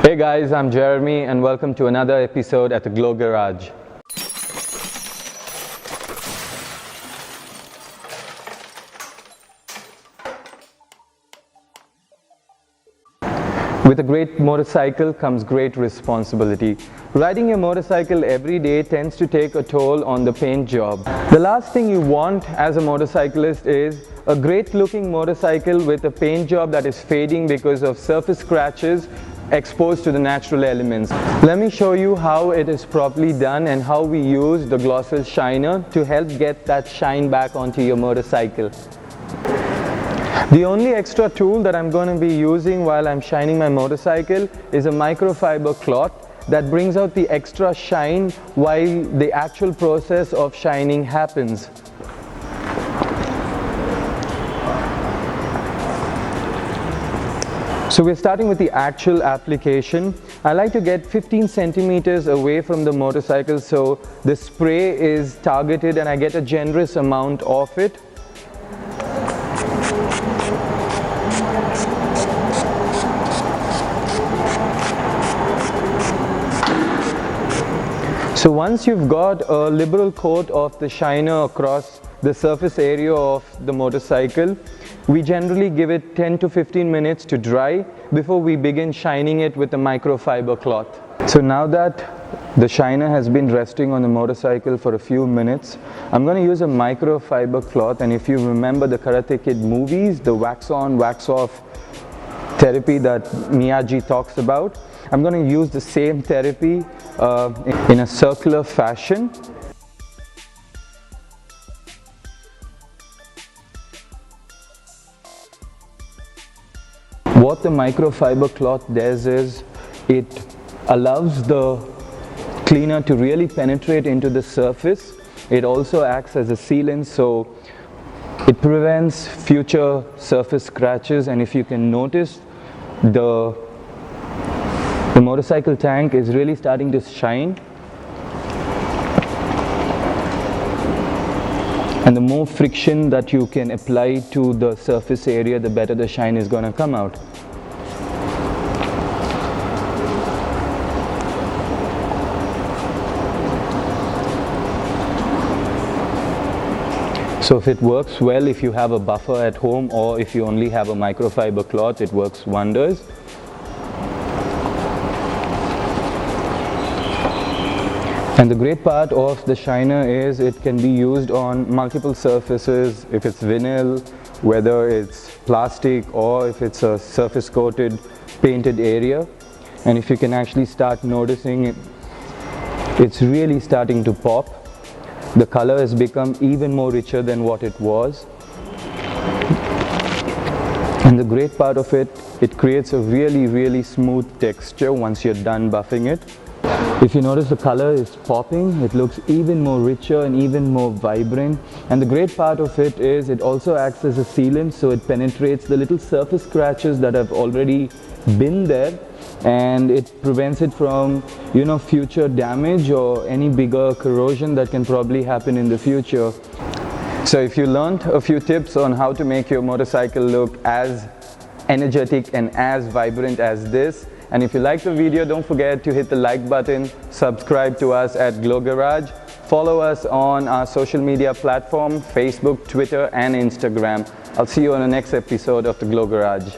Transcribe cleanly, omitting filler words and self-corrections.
Hey guys, I'm Jeremy and welcome to another episode at the Glow Garage. With a great motorcycle comes great responsibility. Riding your motorcycle every day tends to take a toll on the paint job. The last thing you want as a motorcyclist is a great looking motorcycle with a paint job that is fading because of surface scratches exposed to the natural elements. Let me show you how it is properly done and how we use the GLOSIL Shiner to help get that shine back onto your motorcycle. The only extra tool that I'm going to be using while I'm shining my motorcycle is a microfiber cloth that brings out the extra shine while the actual process of shining happens. So we're starting with the actual application. I like to get 15 centimeters away from the motorcycle so the spray is targeted and I get a generous amount of it. So once you've got a liberal coat of the shiner across the surface area of the motorcycle, we generally give it 10 to 15 minutes to dry before we begin shining it with the microfiber cloth. So now that the shiner has been resting on the motorcycle for a few minutes, I'm going to use a microfiber cloth, and if you remember the Karate Kid movies, the wax on, wax off therapy that Miyagi talks about, I'm going to use the same therapy in a circular fashion. What the microfiber cloth does is it allows the cleaner to really penetrate into the surface. It also acts as a sealant, so it prevents future surface scratches. And if you can notice, the motorcycle tank is really starting to shine, and the more friction that you can apply to the surface area, the better the shine is going to come out. So if it works well, if you have a buffer at home or if you only have a microfiber cloth, it works wonders. And the great part of the shiner is it can be used on multiple surfaces, if it's vinyl, whether it's plastic, or if it's a surface coated painted area. And if you can actually start noticing it, it's really starting to pop. The color has become even more richer than what it was. And the great part of it, it creates a really smooth texture once you're done buffing it. If you notice, the color is popping, it looks even more richer and even more vibrant. And the great part of it is it also acts as a sealant, so it penetrates the little surface scratches that have already been there, and it prevents it from, future damage or any bigger corrosion that can probably happen in the future. So if you learned a few tips on how to make your motorcycle look as energetic and as vibrant as this, and if you liked the video, don't forget to hit the like button, subscribe to us at Glow Garage, follow us on our social media platform, Facebook, Twitter and Instagram. I'll see you on the next episode of the Glow Garage.